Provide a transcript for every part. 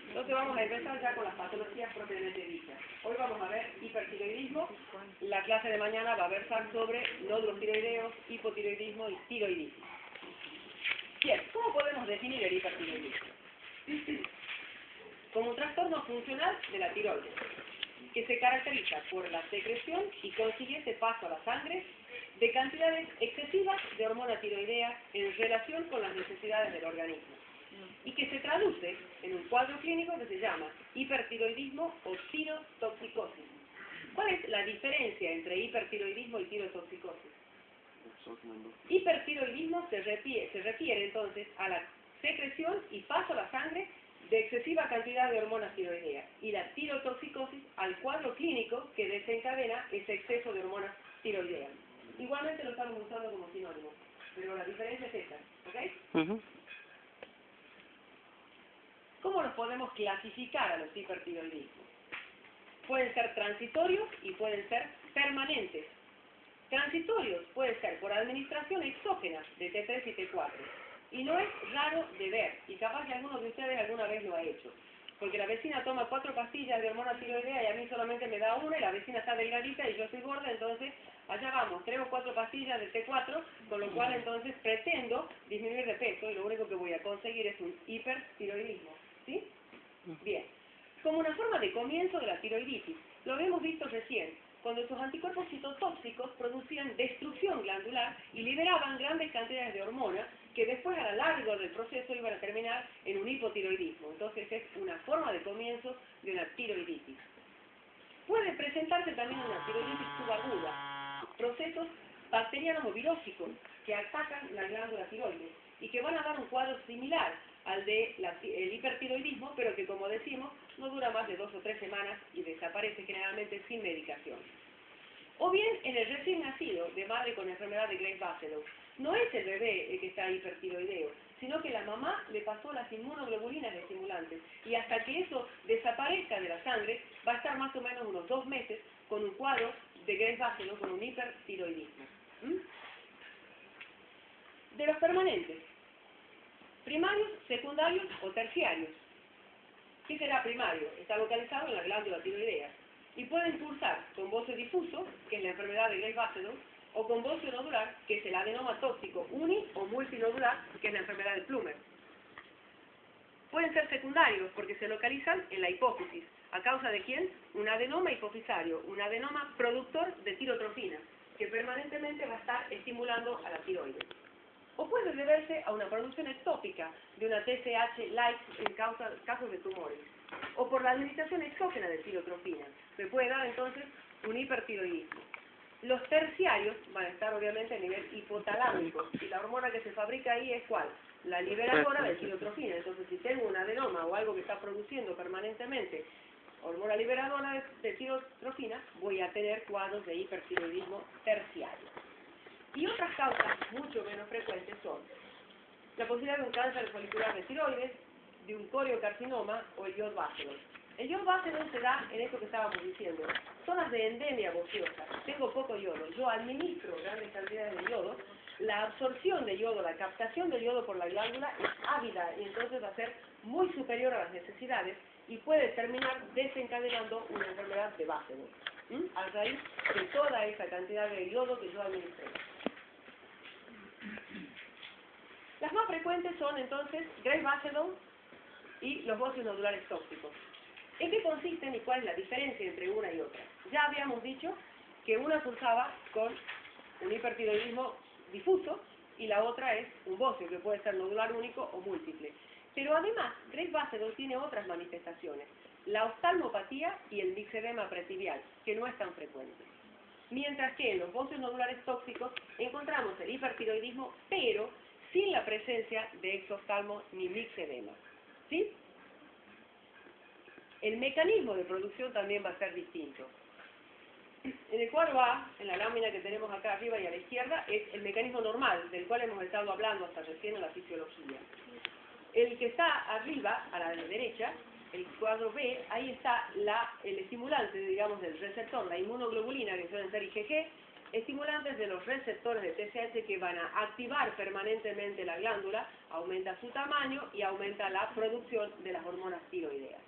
Entonces vamos a empezar ya con las patologías propiamente dichas. Hoy vamos a ver hipertiroidismo. La clase de mañana va a versar sobre nódulos tiroideos, hipotiroidismo y tiroiditis. Bien, ¿cómo podemos definir el hipertiroidismo? Como un trastorno funcional de la tiroides, que se caracteriza por la secreción y consiguiente paso a la sangre de cantidades excesivas de hormona tiroidea en relación con las necesidades del organismo, y que se traduce en un cuadro clínico que se llama hipertiroidismo o tirotoxicosis. ¿Cuál es la diferencia entre hipertiroidismo y tirotoxicosis? Hipertiroidismo se refiere entonces a la secreción y paso a la sangre de excesiva cantidad de hormonas tiroideas, y la tirotoxicosis al cuadro clínico que desencadena ese exceso de hormonas tiroideas. Igualmente lo estamos usando como sinónimo, pero la diferencia es esta, ¿ok? ¿Cómo los podemos clasificar a los hipertiroidismos? Pueden ser transitorios y pueden ser permanentes. Transitorios puede ser por administración exógena de T3 y T4. Y no es raro de ver, y capaz que alguno de ustedes alguna vez lo ha hecho. Porque la vecina toma 4 pastillas de hormona tiroidea y a mí solamente me da una, y la vecina está delgadita y yo soy gorda, entonces allá vamos, 3 o 4 pastillas de T4, con lo cual entonces pretendo disminuir de peso y lo único que voy a conseguir es un hipertiroidismo. ¿Sí? Bien. Como una forma de comienzo de la tiroiditis, lo habíamos visto recién, cuando estos anticuerpos citotóxicos producían destrucción glandular y liberaban grandes cantidades de hormonas que después a lo largo del proceso iban a terminar en un hipotiroidismo. Entonces es una forma de comienzo de una tiroiditis. Puede presentarse también una tiroiditis subaguda, procesos bacterianos o virósicos que atacan la glándula tiroides y que van a dar un cuadro similar al de el hipertiroidismo, pero que, como decimos, no dura más de 2 o 3 semanas y desaparece generalmente sin medicación. O bien en el recién nacido de madre con enfermedad de Graves-Basedow. No es el bebé el que está hipertiroideo, sino que la mamá le pasó las inmunoglobulinas estimulantes, y hasta que eso desaparezca de la sangre va a estar más o menos unos 2 meses con un cuadro de Graves-Basedow, con un hipertiroidismo. De los permanentes: primarios, secundarios o terciarios. ¿Qué será primario? Está localizado en la glándula tiroidea y pueden cursar con bocio difuso, que es la enfermedad de Graves-Basedow, o con bocio nodular, que es el adenoma tóxico uni o multinodular, que es la enfermedad de Plummer. Pueden ser secundarios porque se localizan en la hipófisis. ¿A causa de quién? Un adenoma hipofisario, un adenoma productor de tirotrofina, que permanentemente va a estar estimulando a la tiroides. O puede deberse a una producción ectópica de una TSH-like en casos de tumores, o por la administración exógena de tirotrofina, que puede dar entonces un hipertiroidismo. Los terciarios van a estar obviamente a nivel hipotalámico, y la hormona que se fabrica ahí es ¿cuál? La liberadora de tirotrofina. Entonces, si tengo un adenoma o algo que está produciendo permanentemente hormona liberadora de tirotrofina, voy a tener cuadros de hipertiroidismo terciario. Y otras causas mucho menos frecuentes son la posibilidad de un cáncer folicular de tiroides, de un coriocarcinoma o el Graves-Basedow. El Graves-Basedow se da en esto que estábamos diciendo, zonas de endemia bociosa. Tengo poco yodo, yo administro grandes cantidades de yodo, la absorción de yodo, la captación de yodo por la glándula es ávida y entonces va a ser muy superior a las necesidades y puede terminar desencadenando una enfermedad de Basedow, a raíz de toda esa cantidad de yodo que yo administré. Las más frecuentes son entonces Graves-Basedow y los bocios nodulares tóxicos. ¿En qué consisten y cuál es la diferencia entre una y otra? Ya habíamos dicho que una cursaba con un hipertiroidismo difuso y la otra es un bocio, que puede ser nodular único o múltiple. Pero además, Graves-Basedow tiene otras manifestaciones, la oftalmopatía y el mixedema pretibial, que no es tan frecuente. Mientras que en los bocios nodulares tóxicos encontramos el hipertiroidismo, pero sin la presencia de exoftalmo ni mixedema. ¿Sí? El mecanismo de producción también va a ser distinto. En el cuadro A, en la lámina que tenemos acá arriba y a la izquierda, es el mecanismo normal, del cual hemos estado hablando hasta recién en la fisiología. El que está arriba, a la derecha, el cuadro B, ahí está el estimulante, digamos, del receptor, la inmunoglobulina, que suelen ser IgG, estimulantes de los receptores de TSH que van a activar permanentemente la glándula, aumenta su tamaño y aumenta la producción de las hormonas tiroideas.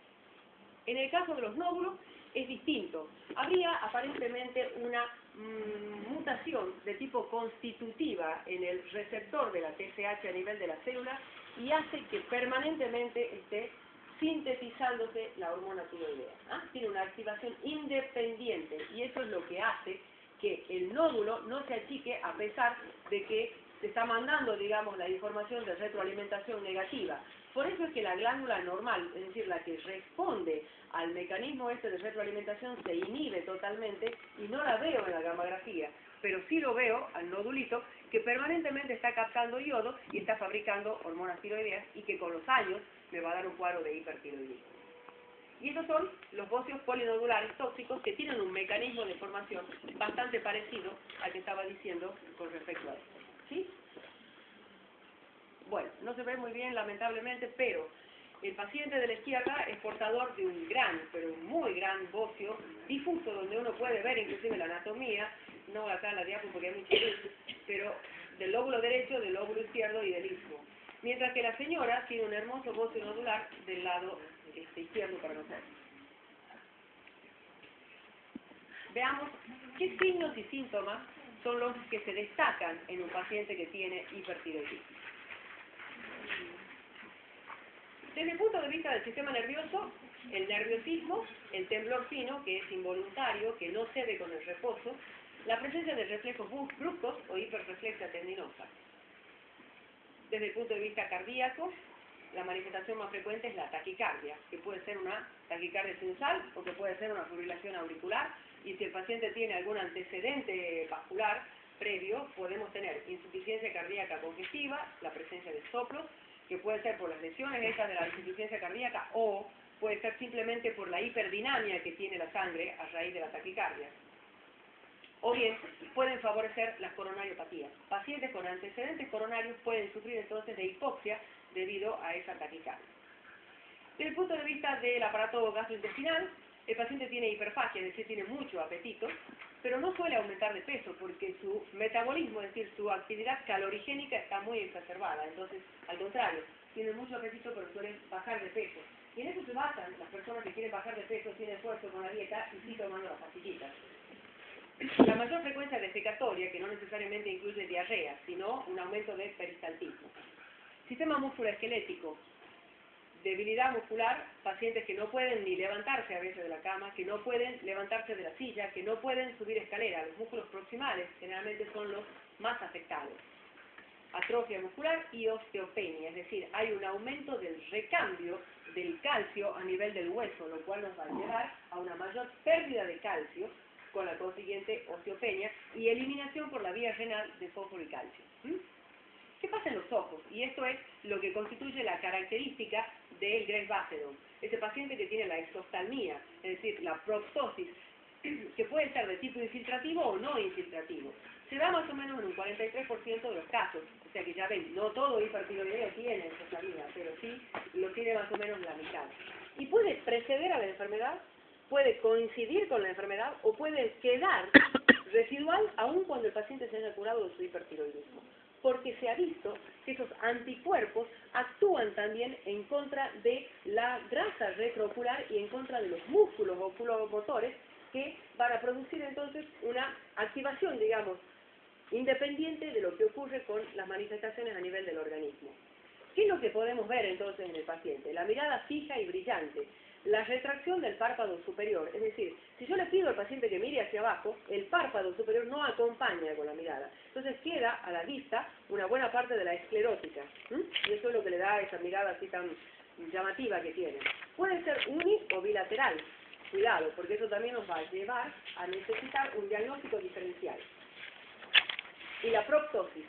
En el caso de los nódulos es distinto. Habría aparentemente una mutación de tipo constitutiva en el receptor de la TSH a nivel de la célula y hace que permanentemente esté sintetizándose la hormona tiroidea. Tiene una activación independiente y eso es lo que hace que el nódulo no se achique a pesar de que se está mandando, digamos, la información de retroalimentación negativa. Por eso es que la glándula normal, es decir, la que responde al mecanismo este de retroalimentación, se inhibe totalmente y no la veo en la gammagrafía, pero sí lo veo al nodulito que permanentemente está captando yodo y está fabricando hormonas tiroideas y que con los años me va a dar un cuadro de hipertiroidismo. Y estos son los bocios polinodulares tóxicos que tienen un mecanismo de formación bastante parecido al que estaba diciendo con respecto a esto. ¿Sí? Bueno, no se ve muy bien lamentablemente, pero el paciente de la izquierda es portador de un gran, pero un muy gran bocio difuso donde uno puede ver inclusive la anatomía, no acá en la diapo porque hay mucha luz, pero del lóbulo derecho, del lóbulo izquierdo y del istmo. Mientras que la señora tiene un hermoso bocio nodular del lado izquierdo para nosotros. Veamos qué signos y síntomas son los que se destacan en un paciente que tiene hipertiroidismo. Desde el punto de vista del sistema nervioso, el nerviosismo, el temblor fino, que es involuntario, que no cede con el reposo, la presencia de reflejos bruscos o hiperreflexia tendinosa. Desde el punto de vista cardíaco, la manifestación más frecuente es la taquicardia, que puede ser una taquicardia sinusal o que puede ser una fibrilación auricular, y si el paciente tiene algún antecedente vascular previo, podemos tener insuficiencia cardíaca congestiva, la presencia de soplos, que puede ser por las lesiones hechas de la insuficiencia cardíaca o puede ser simplemente por la hiperdinamia que tiene la sangre a raíz de la taquicardia. O bien, pueden favorecer las coronariopatías. Pacientes con antecedentes coronarios pueden sufrir entonces de hipoxia debido a esa taquicardia. Desde el punto de vista del aparato gastrointestinal, el paciente tiene hiperfagia, es decir, tiene mucho apetito, pero no suele aumentar de peso porque su metabolismo, es decir, su actividad calorigénica está muy exacerbada. Entonces, al contrario, tienen mucho apetito pero suelen bajar de peso. Y en eso se basan las personas que quieren bajar de peso sin esfuerzo con la dieta y sí tomando las pastillitas. La mayor frecuencia defecatoria, que no necesariamente incluye diarrea, sino un aumento de peristaltismo. Sistema musculoesquelético. Debilidad muscular, pacientes que no pueden ni levantarse a veces de la cama, que no pueden levantarse de la silla, que no pueden subir escaleras. Los músculos proximales generalmente son los más afectados. Atrofia muscular y osteopenia, es decir, hay un aumento del recambio del calcio a nivel del hueso, lo cual nos va a llevar a una mayor pérdida de calcio con la consiguiente osteopenia y eliminación por la vía renal de fósforo y calcio. ¿Qué pasa en los ojos? Y esto es lo que constituye la característica del Graves Basedon. Ese paciente que tiene la exoftalmía, es decir, la proptosis, que puede ser de tipo infiltrativo o no infiltrativo. Se da más o menos en un 43% de los casos. O sea que ya ven, no todo hipertiroideo tiene exoftalmía, pero sí lo tiene más o menos la mitad. Y puede preceder a la enfermedad, puede coincidir con la enfermedad o puede quedar residual aún cuando el paciente se haya curado de su hipertiroidismo. Porque se ha visto que esos anticuerpos actúan también en contra de la grasa retroocular y en contra de los músculos oculomotores que van a producir entonces una activación, digamos, independiente de lo que ocurre con las manifestaciones a nivel del organismo. ¿Qué es lo que podemos ver entonces en el paciente? La mirada fija y brillante. La retracción del párpado superior, es decir, si yo le pido al paciente que mire hacia abajo, el párpado superior no acompaña con la mirada. Entonces queda a la vista una buena parte de la esclerótica. Y eso es lo que le da esa mirada así tan llamativa que tiene. Puede ser uni o bilateral. Cuidado, porque eso también nos va a llevar a necesitar un diagnóstico diferencial. Y la proptosis.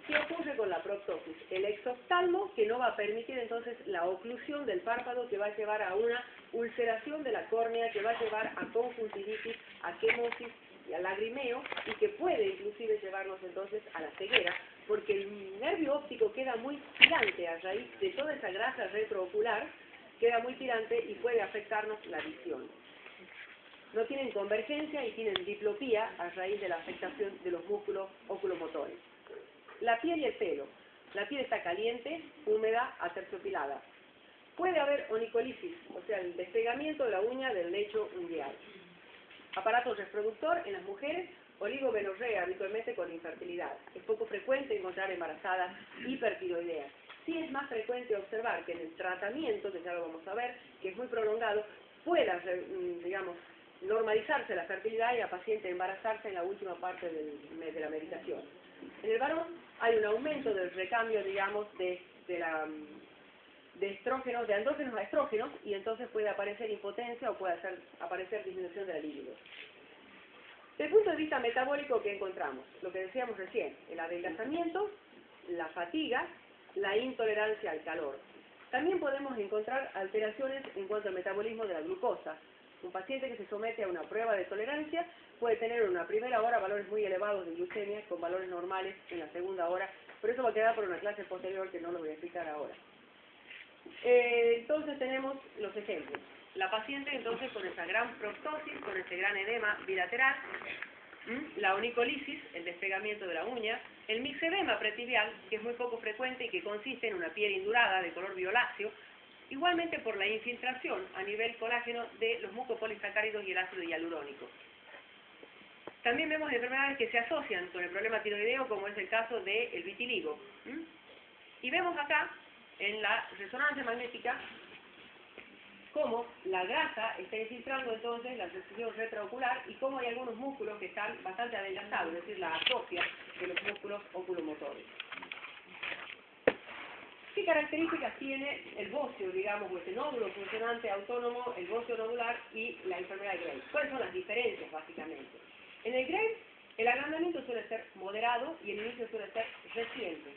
¿Qué ocurre con la proptosis? El exoftalmo que no va a permitir entonces la oclusión del párpado, que va a llevar a una ulceración de la córnea, que va a llevar a conjuntivitis, a quemosis y a lagrimeo, y que puede inclusive llevarnos entonces a la ceguera, porque el nervio óptico queda muy tirante a raíz de toda esa grasa retroocular, queda muy tirante y puede afectarnos la visión. no tienen convergencia y tienen diplopía a raíz de la afectación de los músculos oculomotores. La piel y el pelo. La piel está caliente, húmeda, aterciopilada. Puede haber onicolisis, o sea, el despegamiento de la uña del lecho ungueal. Aparato reproductor en las mujeres, oligomenorrea, habitualmente con infertilidad. Es poco frecuente encontrar embarazadas hipertiroideas. Sí es más frecuente observar que en el tratamiento, que ya lo vamos a ver, que es muy prolongado, pueda, digamos, normalizarse la fertilidad y la paciente embarazarse en la última parte de la medicación. En el varón hay un aumento del recambio, digamos, de estrógenos, de andrógenos a estrógenos, y entonces puede aparecer impotencia o puede aparecer disminución de la libido. Desde el punto de vista metabólico, ¿qué encontramos? Lo que decíamos recién, el adelgazamiento, la fatiga, la intolerancia al calor. También podemos encontrar alteraciones en cuanto al metabolismo de la glucosa. Un paciente que se somete a una prueba de tolerancia puede tener en una primera hora valores muy elevados de glucemia con valores normales en la segunda hora, pero eso va a quedar por una clase posterior que no lo voy a explicar ahora. Entonces tenemos los ejemplos. La paciente entonces con esa gran proptosis, con ese gran edema bilateral, la onicolisis, el despegamiento de la uña, el mixedema pretibial, que es muy poco frecuente y que consiste en una piel indurada de color violáceo, igualmente por la infiltración a nivel colágeno de los mucopolisacáridos y el ácido hialurónico. También vemos enfermedades que se asocian con el problema tiroideo, como es el caso del vitiligo. Y vemos acá, en la resonancia magnética, cómo la grasa está infiltrando entonces la sección retroocular y cómo hay algunos músculos que están bastante adelgazados, es decir, la atrofia de los músculos oculomotores. ¿Qué características tiene el bocio, digamos, o este nódulo funcionante autónomo, el bocio nodular y la enfermedad de Graves? ¿Cuáles son las diferencias, básicamente? En el Graves, el agrandamiento suele ser moderado y el inicio suele ser reciente.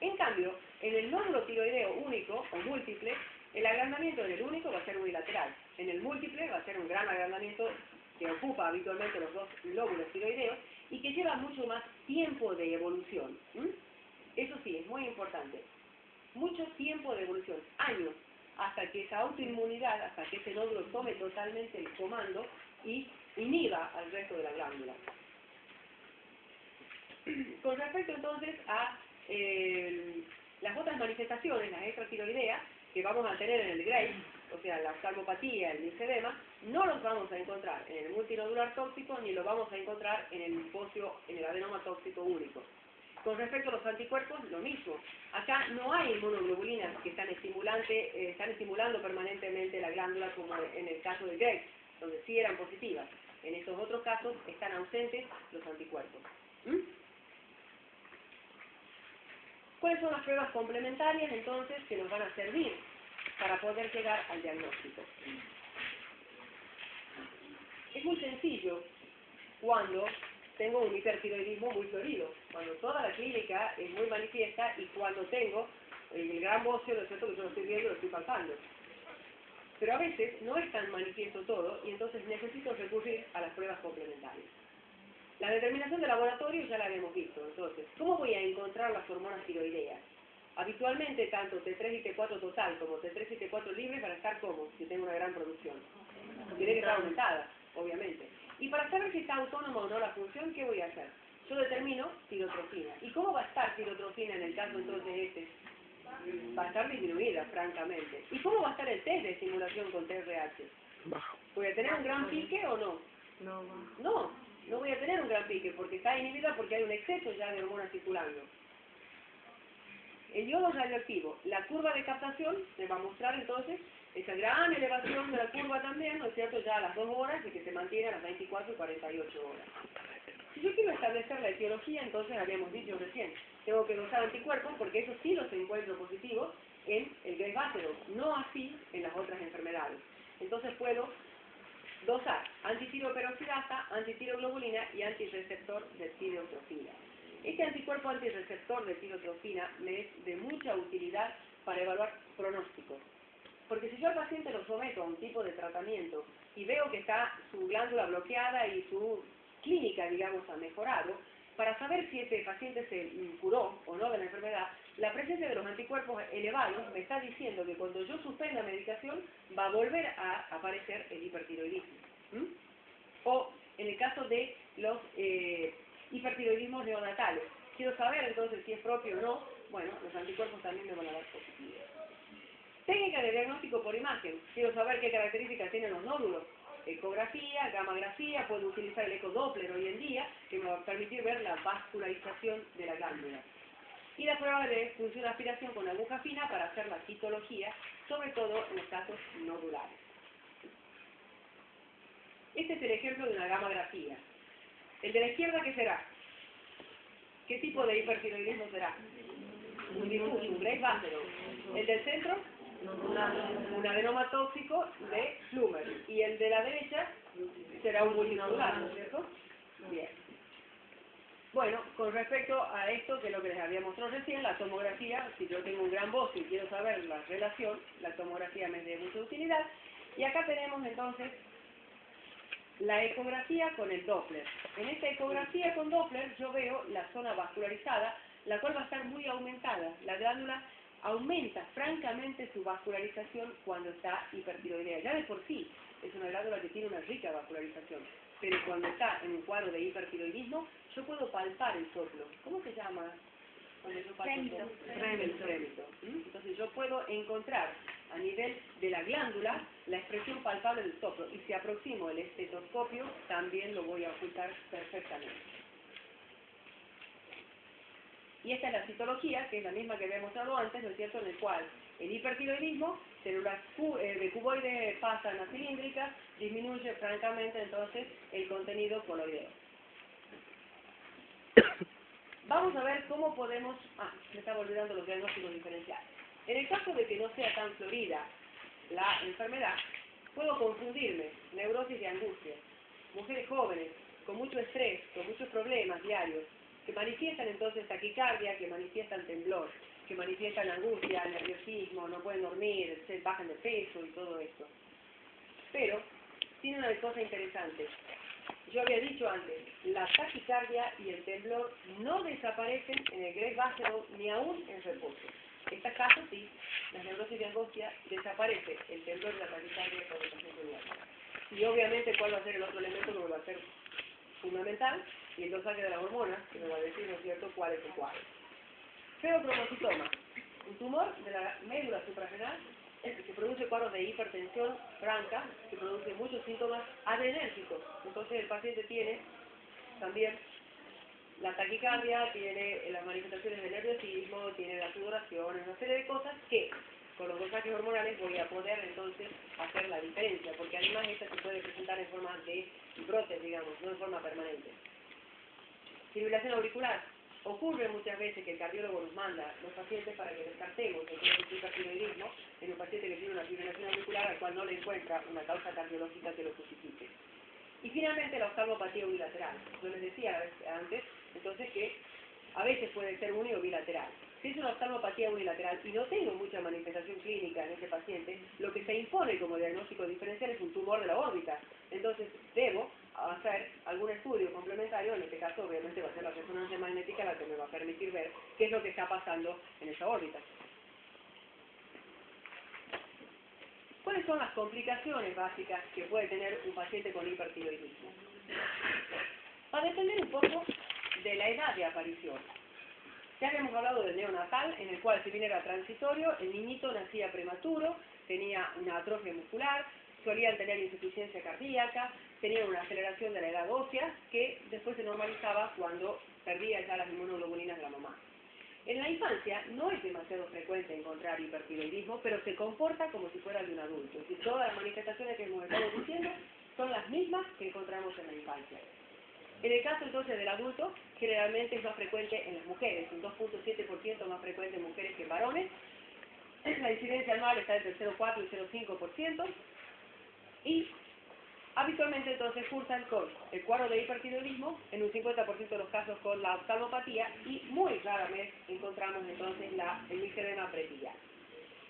En cambio, en el nódulo tiroideo único o múltiple, el agrandamiento en el único va a ser unilateral. En el múltiple va a ser un gran agrandamiento que ocupa habitualmente los dos lóbulos tiroideos y que lleva mucho más tiempo de evolución. Eso sí, es muy importante. Mucho tiempo de evolución, años, hasta que esa autoinmunidad, hasta que ese nódulo tome totalmente el comando y inhiba al resto de la glándula. Con respecto entonces a las otras manifestaciones, las extratiroideas, que vamos a tener en el Graves, o sea, la oftalmopatía, el mixedema, no los vamos a encontrar en el multinodular tóxico ni los vamos a encontrar en el bocio, en el adenoma tóxico único. Con respecto a los anticuerpos, lo mismo. Acá no hay inmunoglobulinas que están estimulando permanentemente la glándula como en el caso del Graves, donde sí eran positivas. En estos otros casos están ausentes los anticuerpos. ¿Cuáles son las pruebas complementarias entonces que nos van a servir para poder llegar al diagnóstico? Es muy sencillo cuando tengo un hipertiroidismo muy florido, cuando toda la clínica es muy manifiesta y cuando tengo el gran bocio, ¿no es cierto?, que yo lo estoy viendo, lo estoy palpando. Pero a veces no es tan manifiesto todo y entonces necesito recurrir a las pruebas complementarias. La determinación de laboratorio ya la habíamos visto, entonces, ¿cómo voy a encontrar las hormonas tiroideas? Habitualmente tanto T3 y T4 total como T3 y T4 libres van a estar como si tengo una gran producción. Tiene que estar aumentada, obviamente. Y para saber si está autónoma o no la función, ¿qué voy a hacer? Yo determino tirotrofina. ¿Y cómo va a estar tirotrofina en el caso entonces este? Va a estar disminuida, francamente. ¿Y cómo va a estar el test de estimulación con TRH? Bajo. ¿Voy a tener un gran pique o no? No voy a tener un gran pique porque está inhibida porque hay un exceso ya de hormonas circulando. El yodo radioactivo, la curva de captación me va a mostrar entonces esa gran elevación de la curva también, ¿no es cierto?, ya a las 2 horas y que se mantiene a las 24 y 48 horas. Si yo quiero establecer la etiología, entonces habíamos dicho recién, tengo que dosar anticuerpos porque eso sí los encuentro positivos en el Graves ácido, no así en las otras enfermedades. Entonces puedo dosar antitiroperoxidasa, antitiroglobulina y antirreceptor de tirotrofina. Este anticuerpo antirreceptor de tirotrofina me es de mucha utilidad para evaluar pronósticos. Porque si yo al paciente lo someto a un tipo de tratamiento y veo que está su glándula bloqueada y su clínica, digamos, ha mejorado, para saber si este paciente se curó o no de la enfermedad, la presencia de los anticuerpos elevados me está diciendo que cuando yo suspenda medicación va a volver a aparecer el hipertiroidismo. O en el caso de los hipertiroidismos neonatales. Quiero saber entonces si es propio o no. Bueno, los anticuerpos también me van a dar positivos. Técnica de diagnóstico por imagen. Quiero saber qué características tienen los nódulos. Ecografía, gamografía, puedo utilizar el ecodoppler hoy en día, que me va a permitir ver la vascularización de la glándula. Y la prueba de función de aspiración con aguja fina para hacer la citología, sobre todo en los casos nodulares. Este es el ejemplo de una gamografía. El de la izquierda, ¿qué será? ¿Qué tipo de hipertiroidismo será? Un difuso, un Graves Basedow. El del centro, un adenoma tóxico de Plummer. Y el de la derecha será un multinodular, ¿no es cierto? Bien. Bueno, con respecto a esto, que es lo que les había mostrado recién, la tomografía, si yo tengo un gran bocio y quiero saber la relación, la tomografía me es de mucha utilidad. Y acá tenemos entonces la ecografía con el Doppler. En esta ecografía con Doppler yo veo la zona vascularizada, la cual va a estar muy aumentada. La glándula aumenta francamente su vascularización cuando está hipertiroidea. Ya de por sí es una glándula que tiene una rica vascularización, pero cuando está en un cuadro de hipertiroidismo, yo puedo palpar el soplo. ¿Cómo se llama? Cuando yo palpo el frémito. Entonces yo puedo encontrar a nivel de la glándula la expresión palpable del soplo, y si aproximo el estetoscopio también lo voy a ocultar perfectamente. Y esta es la citología, que es la misma que había mostrado antes, ¿no es cierto?, en el cual el hipertiroidismo, células de cuboide pasan a cilíndricas, disminuye francamente entonces el contenido coloideo. Vamos a ver cómo podemos... me estaba olvidando los diagnósticos diferenciales. En el caso de que no sea tan florida la enfermedad, puedo confundirme, neurosis y angustia. Mujeres jóvenes, con mucho estrés, con muchos problemas diarios, que manifiestan entonces taquicardia, que manifiestan temblor, que manifiestan angustia, nerviosismo, no pueden dormir, se bajan de peso y todo esto. Pero, tiene una cosa interesante. Yo había dicho antes, la taquicardia y el temblor no desaparecen en el Graves Basedow ni aún en reposo. En este caso sí, las neurosis de angustia desaparece el temblor y la taquicardia con el paciente diario. Y obviamente, ¿cuál va a ser el otro elemento que me va a ser fundamental? Y el dosaje de las hormonas, que me va a decir, ¿no es cierto?, cuál es el cuadro. Feocromocitoma, un tumor de la médula suprarrenal que produce cuadros de hipertensión franca, que produce muchos síntomas adrenérgicos. Entonces el paciente tiene también la taquicardia, tiene las manifestaciones de nerviosismo, tiene la sudoración, una serie de cosas que con los dosajes hormonales voy a poder entonces hacer la diferencia, porque además esta se puede presentar en forma de brotes, digamos, no en forma permanente. Fibrilación auricular. Ocurre muchas veces que el cardiólogo nos manda a los pacientes para que descartemos el hipertiroidismo en un paciente que tiene una fibrilación auricular al cual no le encuentra una causa cardiológica que lo justifique. Y finalmente la oftalmopatía unilateral. Yo les decía antes, entonces, que a veces puede ser uni o bilateral. Si es una oftalmopatía unilateral y no tengo mucha manifestación clínica en ese paciente, lo que se impone como diagnóstico diferencial es un tumor de la órbita. Entonces debo hacer algún estudio complementario, en este caso obviamente va a ser la resonancia magnética la que me va a permitir ver qué es lo que está pasando en esa órbita. ¿Cuáles son las complicaciones básicas que puede tener un paciente con hipertiroidismo? Va a depender un poco de la edad de aparición. Ya habíamos hablado del neonatal, en el cual si bien era transitorio, el niñito nacía prematuro, tenía una atrofia muscular, solían tener insuficiencia cardíaca, tenían una aceleración de la edad ósea, que después se normalizaba cuando perdía ya las inmunoglobulinas de la mamá. En la infancia no es demasiado frecuente encontrar hipertiroidismo, pero se comporta como si fuera de un adulto. Es decir, todas las manifestaciones que hemos estado diciendo son las mismas que encontramos en la infancia. En el caso entonces del adulto, generalmente es más frecuente en las mujeres, un 2.7% más frecuente en mujeres que en varones. La incidencia anual está entre el 0,4 y 0,5%. Y habitualmente entonces cursan con el cuadro de hipertiroidismo, en un 50% de los casos con la oftalmopatía, y muy rara vez encontramos entonces el lipedema prebiliar.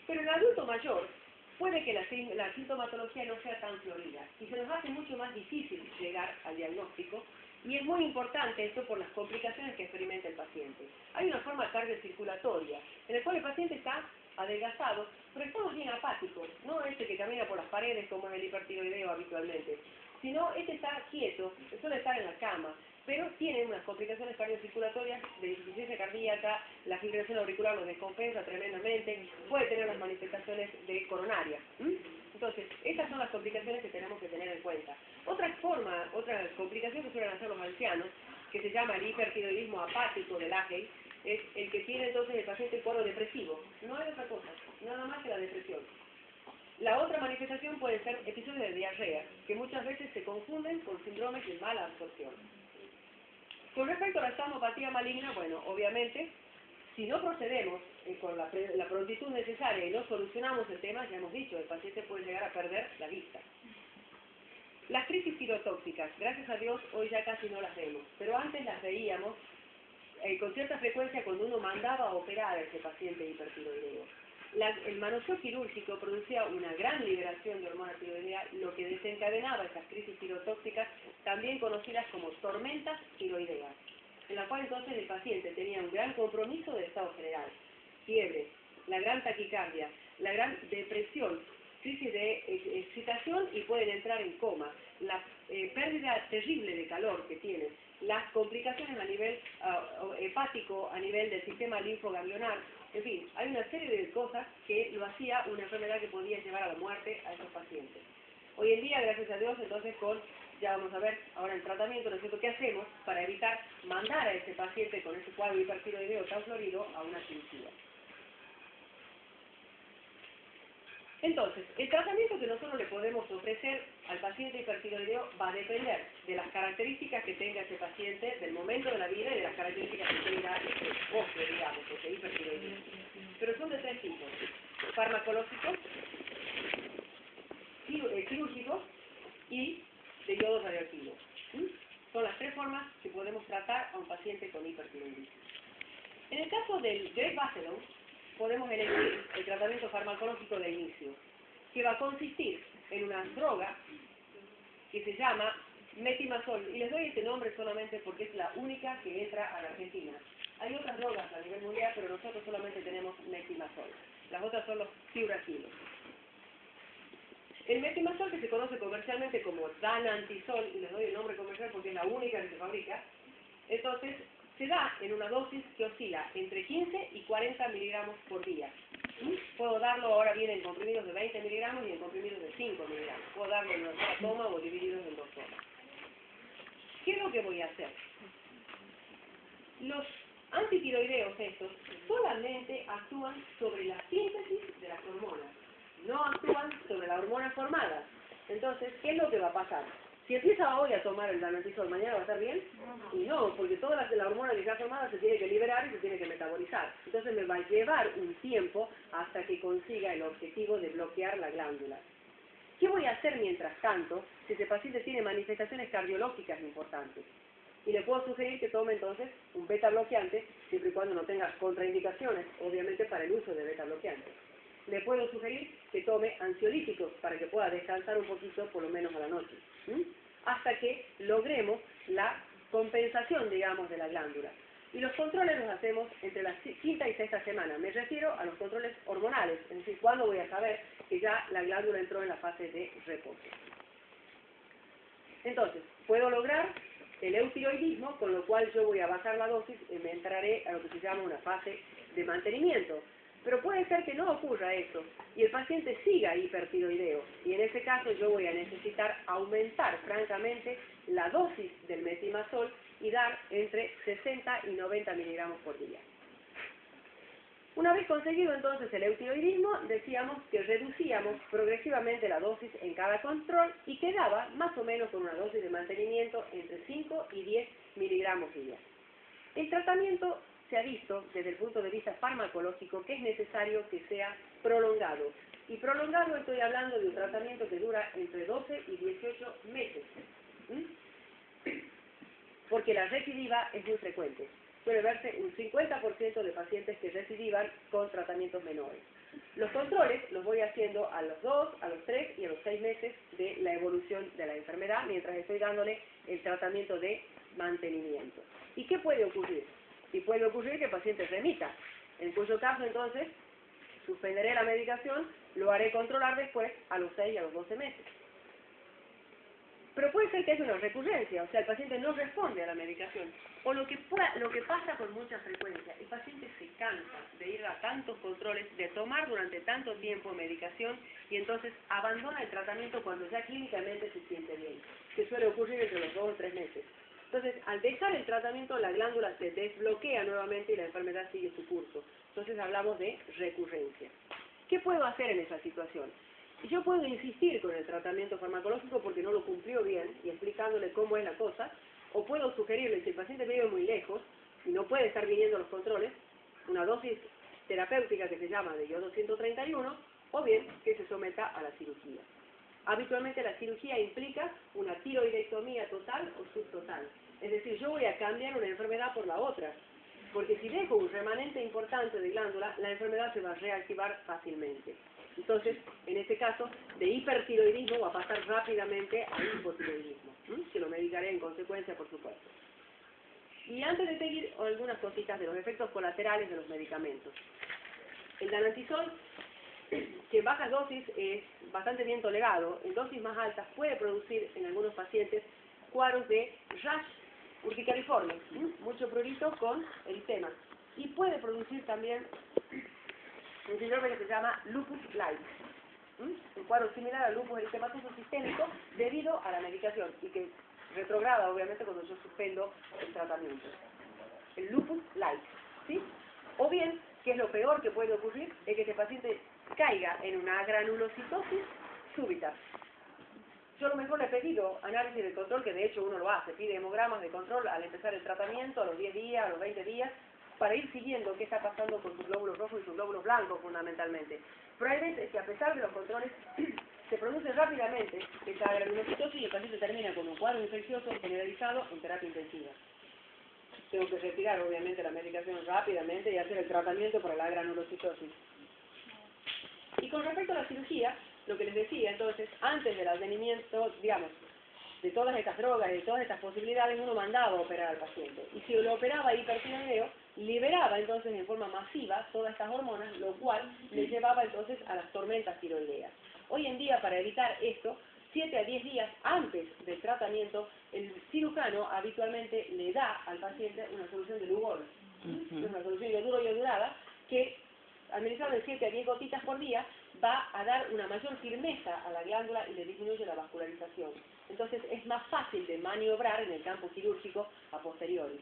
Pero en el adulto mayor puede que la sintomatología no sea tan florida y se nos hace mucho más difícil llegar al diagnóstico, y es muy importante esto por las complicaciones que experimenta el paciente. Hay una forma cardiocirculatoria en la cual el paciente está adelgazado, pero está más bien apático, no este que camina por las paredes como es el hipertiroideo habitualmente. sino este está quieto, suele estar en la cama, pero tiene unas complicaciones cardiocirculatorias de insuficiencia cardíaca, la fibrilación auricular lo descompensa tremendamente, puede tener unas manifestaciones de coronaria. Entonces, esas son las complicaciones que tenemos que tener en cuenta. Otra complicación que suelen hacer los ancianos, que se llama el hipertiroidismo apático del AGEI, es el que tiene entonces el paciente cuadro depresivo. No hay otra cosa, nada más que la depresión. La otra manifestación puede ser episodios de diarrea, que muchas veces se confunden con síndromes de mala absorción. Con respecto a la espasmopatía maligna, bueno, obviamente, si no procedemos con la prontitud necesaria y no solucionamos el tema, ya hemos dicho, el paciente puede llegar a perder la vista. Las crisis tirotóxicas, gracias a Dios, hoy ya casi no las vemos, pero antes las veíamos con cierta frecuencia cuando uno mandaba a operar a ese paciente hipertiroideo. El manoseo quirúrgico producía una gran liberación de hormona tiroidea, lo que desencadenaba estas crisis tirotóxicas, también conocidas como tormentas tiroideas, en la cual entonces el paciente tenía un gran compromiso del estado general, fiebre, la gran taquicardia, la gran depresión, crisis de excitación y pueden entrar en coma, la pérdida terrible de calor que tienen, las complicaciones a nivel hepático, a nivel del sistema linfoganglionar, en fin, hay una serie de cosas que lo hacía una enfermedad que podía llevar a la muerte a esos pacientes. Hoy en día, gracias a Dios, entonces ya vamos a ver ahora el tratamiento, ¿no es cierto?, ¿qué hacemos para evitar mandar a ese paciente con ese cuadro hipertiroideo tan florido a una cirugía? Entonces, el tratamiento que nosotros le podemos ofrecer al paciente hipertiroideo va a depender de las características que tenga ese paciente, del momento de la vida y de las características que tenga ese óseo, digamos, ese hipertiroideo. Pero son de tres tipos: farmacológico, quirúrgico y de iodo radioactivo. Son las tres formas que podemos tratar a un paciente con hipertiroidismo. En el caso del Grey Baselon, podemos elegir el tratamiento farmacológico de inicio, que va a consistir en una droga que se llama metimazol, y les doy este nombre solamente porque es la única que entra a la Argentina. Hay otras drogas a nivel mundial, pero nosotros solamente tenemos metimazol. Las otras son los ciuraquilos. El metimazol, que se conoce comercialmente como danantisol, y les doy el nombre comercial porque es la única que se fabrica, entonces se da en una dosis que oscila entre 15 y 40 miligramos por día. Puedo darlo ahora bien en comprimidos de 20 miligramos y en comprimidos de 5 miligramos. Puedo darlo en una sola toma o divididos en dos tomas. ¿Qué es lo que voy a hacer? Los antitiroideos estos solamente actúan sobre la síntesis de las hormonas, no actúan sobre la hormona formada. Entonces, ¿qué es lo que va a pasar? Si empieza hoy a tomar el danantisol, ¿mañana va a estar bien? Y no, porque toda la hormona que está formada se tiene que liberar y se tiene que metabolizar. Entonces me va a llevar un tiempo hasta que consiga el objetivo de bloquear la glándula. ¿Qué voy a hacer mientras tanto si ese paciente tiene manifestaciones cardiológicas importantes? Y le puedo sugerir que tome entonces un beta bloqueante, siempre y cuando no tenga contraindicaciones, obviamente, para el uso de beta bloqueantes. Le puedo sugerir que tome ansiolíticos para que pueda descansar un poquito, por lo menos a la noche, hasta que logremos la compensación, digamos, de la glándula. Y los controles los hacemos entre la quinta y sexta semana. Me refiero a los controles hormonales, es decir, cuándo voy a saber que ya la glándula entró en la fase de reposo. Entonces, puedo lograr el eutiroidismo, con lo cual yo voy a bajar la dosis y me entraré a lo que se llama una fase de mantenimiento. Pero puede ser que no ocurra eso y el paciente siga hipertiroideo, y en ese caso yo voy a necesitar aumentar francamente la dosis del metimazol y dar entre 60 y 90 miligramos por día. Una vez conseguido entonces el eutiroidismo, decíamos que reducíamos progresivamente la dosis en cada control y quedaba más o menos con una dosis de mantenimiento entre 5 y 10 miligramos día. El tratamiento se ha visto desde el punto de vista farmacológico que es necesario que sea prolongado. Y prolongado estoy hablando de un tratamiento que dura entre 12 y 18 meses. Porque la recidiva es muy frecuente. Suele verse un 50% de pacientes que recidivan con tratamientos menores. Los controles los voy haciendo a los 2, a los 3 y a los 6 meses de la evolución de la enfermedad, mientras estoy dándole el tratamiento de mantenimiento. ¿Y qué puede ocurrir? Y puede ocurrir que el paciente remita, en cuyo caso entonces suspenderé la medicación, lo haré controlar después a los 6 y a los 12 meses. Pero puede ser que haya una recurrencia, o sea, el paciente no responde a la medicación. O lo que pasa con mucha frecuencia, el paciente se cansa de ir a tantos controles, de tomar durante tanto tiempo medicación y entonces abandona el tratamiento cuando ya clínicamente se siente bien, que suele ocurrir entre los 2 o 3 meses. Entonces, al dejar el tratamiento, la glándula se desbloquea nuevamente y la enfermedad sigue su curso. Entonces hablamos de recurrencia. ¿Qué puedo hacer en esa situación? Yo puedo insistir con el tratamiento farmacológico porque no lo cumplió bien y explicándole cómo es la cosa, o puedo sugerirle, si el paciente vive muy lejos y no puede estar viniendo a los controles, una dosis terapéutica que se llama de yodo 131, o bien que se someta a la cirugía. Habitualmente la cirugía implica una tiroidectomía total o subtotal. Es decir, yo voy a cambiar una enfermedad por la otra, porque si dejo un remanente importante de glándula, la enfermedad se va a reactivar fácilmente. Entonces, en este caso, de hipertiroidismo va a pasar rápidamente a hipotiroidismo, que lo medicaré en consecuencia, por supuesto. Y antes de seguir, algunas cositas de los efectos colaterales de los medicamentos. El danantisol, que en bajas dosis es bastante bien tolerado, en dosis más altas puede producir en algunos pacientes cuadros de rash urticariforme, mucho prurito con eritema, y puede producir también un síndrome que se llama lupus light, un cuadro similar al lupus eritematoso sistémico debido a la medicación y que retrograda obviamente cuando yo suspendo el tratamiento. El lupus light, ¿sí? O bien, que es lo peor que puede ocurrir, es que este paciente caiga en una granulocitosis súbita. Yo a lo mejor le he pedido análisis de control, que de hecho uno lo hace, pide hemogramas de control al empezar el tratamiento, a los 10 días, a los 20 días, para ir siguiendo qué está pasando con sus glóbulos rojos y sus glóbulos blancos fundamentalmente. Probablemente es que a pesar de los controles se produce rápidamente esa granulocitosis y el paciente termina con un cuadro infeccioso generalizado en terapia intensiva. Tengo que retirar obviamente la medicación rápidamente y hacer el tratamiento para la granulocitosis. Y con respecto a la cirugía, lo que les decía entonces, antes del advenimiento, digamos, de todas estas drogas y de todas estas posibilidades, uno mandaba a operar al paciente. Y si lo operaba hipertiroideo, liberaba entonces en forma masiva todas estas hormonas, lo cual le llevaba entonces a las tormentas tiroideas. Hoy en día, para evitar esto, 7 a 10 días antes del tratamiento, el cirujano habitualmente le da al paciente una solución de Lugol, una solución yoduro yodurada, que administrada de 7 a 10 gotitas por día, va a dar una mayor firmeza a la glándula y le disminuye la vascularización. Entonces es más fácil de maniobrar en el campo quirúrgico a posteriori.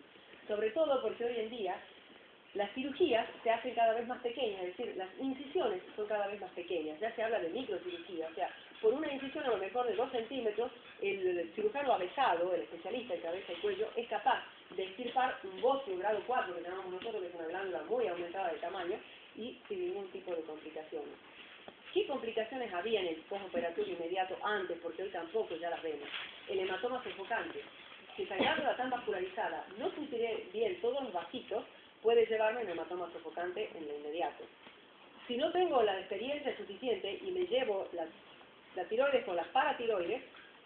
Sobre todo porque hoy en día las cirugías se hacen cada vez más pequeñas, es decir, las incisiones son cada vez más pequeñas. Ya se habla de microcirugía, o sea, por una incisión a lo mejor de 2 centímetros, el cirujano avesado, el especialista en cabeza y cuello, es capaz de extirpar un bocio grado 4, que llamamos nosotros, que es una glándula muy aumentada de tamaño, y sin ningún tipo de complicaciones. ¿Qué complicaciones había en el postoperatorio inmediato antes? Porque hoy tampoco ya las vemos. El hematoma sofocante. Si esa glándula tan vascularizada no funcione bien todos los vasitos, puede llevarme un hematoma sofocante en lo inmediato. Si no tengo la experiencia suficiente y me llevo la tiroides con las paratiroides,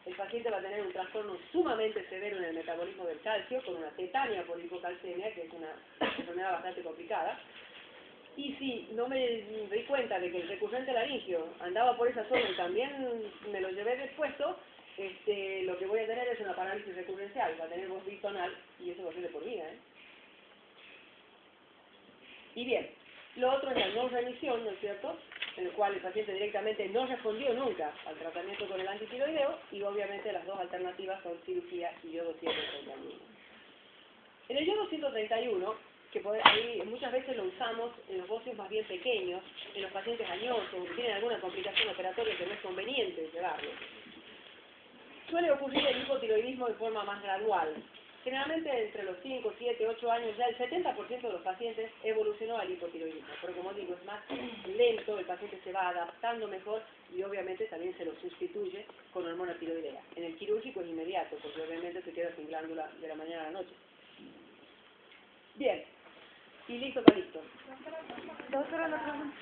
el paciente va a tener un trastorno sumamente severo en el metabolismo del calcio, con una tetania por hipocalcemia, que es una enfermedad bastante complicada. Y si no me di cuenta de que el recurrente laringio andaba por esa zona y también me lo llevé despuesto, lo que voy a tener es una parálisis recurrencial, va a tener voz bitonal y eso va a ser de por vida, Y bien, lo otro es la no remisión, ¿no es cierto?, en el cual el paciente directamente no respondió nunca al tratamiento con el antitiroideo y obviamente las dos alternativas son cirugía y yodo 131. En el yodo 131, que ahí muchas veces lo usamos en los bocios más bien pequeños, en los pacientes añosos, que tienen alguna complicación operatoria que no es conveniente llevarlo. Suele ocurrir el hipotiroidismo de forma más gradual. Generalmente entre los 5, 7, 8 años ya el 70% de los pacientes evolucionó al hipotiroidismo, pero como digo, es más lento, el paciente se va adaptando mejor y obviamente también se lo sustituye con hormona tiroidea. En el quirúrgico es inmediato, porque obviamente se queda sin glándula de la mañana a la noche. Bien, y listo, listo. Doctora, la pregunta.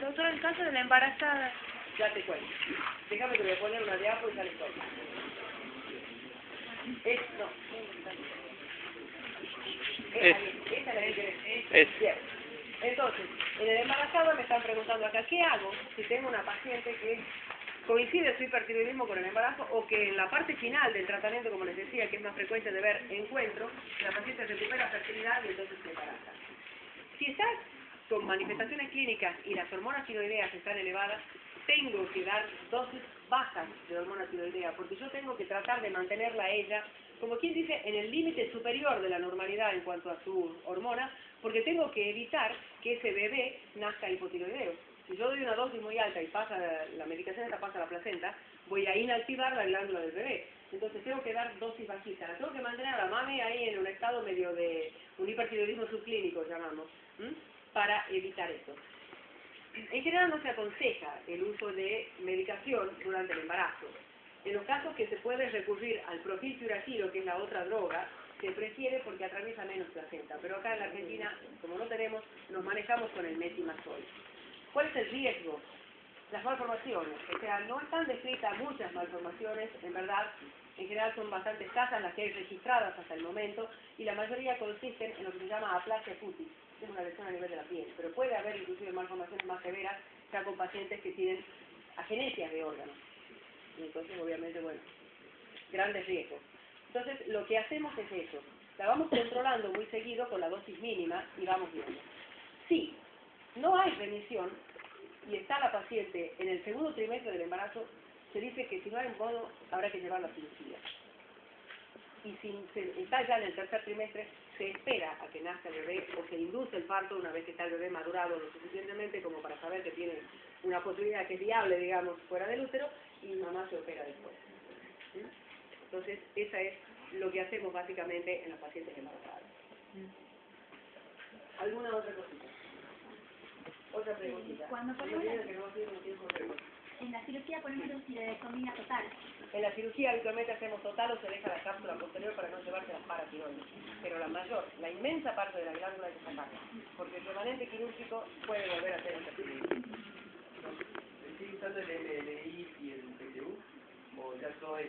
Doctora, el caso de la embarazada. Ya te cuento. Déjame que voy a poner una diapo y sale todo. Esta es la que querés. Bien. Entonces, en el embarazado me están preguntando acá, ¿qué hago si tengo una paciente que coincide su hipertiroidismo con el embarazo o que en la parte final del tratamiento, como les decía, que es más frecuente de ver encuentro, la paciente recupera fertilidad y entonces se embaraza? Si estás con manifestaciones clínicas y las hormonas tiroideas están elevadas, tengo que dar dosis bajas de hormona tiroidea, porque yo tengo que tratar de mantenerla a ella, como quien dice, en el límite superior de la normalidad en cuanto a su hormona, porque tengo que evitar que ese bebé nazca hipotiroideo. Si yo doy una dosis muy alta y pasa la medicación esta pasa a la placenta, voy a inactivar la glándula del bebé. Entonces tengo que dar dosis bajitas. La tengo que mantener a la mami ahí en un estado medio de un hipertiroidismo subclínico, llamamos, para evitar esto. En general no se aconseja el uso de medicación durante el embarazo. En los casos que se puede recurrir al profiltiuracilo, que es la otra droga, se prefiere porque atraviesa menos placenta. Pero acá en la Argentina, como no tenemos, nos manejamos con el metimazol. ¿Cuál es el riesgo? Las malformaciones. O sea, no están descritas muchas malformaciones, en verdad, en general son bastante escasas las que hay registradas hasta el momento, y la mayoría consisten en lo que se llama aplasia cutis, que es una lesión a nivel de la piel, pero puede haber inclusive malformaciones más severas, ya con pacientes que tienen agenesias de órganos. Y entonces, obviamente, bueno, grandes riesgos. Entonces, lo que hacemos es eso. La vamos controlando muy seguido con la dosis mínima y vamos viendo. Si no hay remisión y está la paciente en el segundo trimestre del embarazo, se dice que si no hay modo, habrá que llevarla a cirugía. Y si está ya en el tercer trimestre, se espera a que nazca el bebé o se induce el parto una vez que está el bebé madurado lo suficientemente como para saber que tiene una posibilidad que es viable, digamos, fuera del útero, y mamá se opera después. ¿Sí? Entonces, esa es lo que hacemos básicamente en las pacientes embarazadas. ¿Alguna otra cosita? Otra preguntita. Cuando ponemos en la cirugía ponemos la tiroidectomía total. En la cirugía habitualmente hacemos total o se deja la cápsula posterior para no llevarse las paratiroides. Pero la inmensa parte de la glándula hay que sacarla, porque el remanente quirúrgico puede volver a ser infertil. ¿Sigue usando el MMI y el PTU? ¿O ya todo es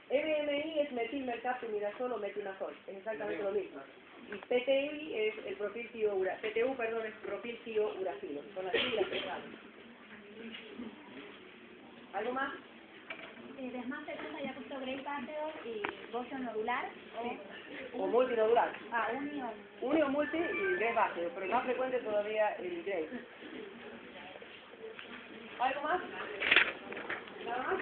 MMI es metilmercaptomidazol o metimazol, es exactamente lo mismo. Y PTI es el PTU, perdón, es propiltiouracilo, son las siglas centrales. ¿Algo más? Desmás frecuente había puesto Grey Pattern y bocio nodular O multinodular. unión. Unio multi y Grey base, pero más frecuente todavía el Grey. ¿Algo más? ¿Nada más?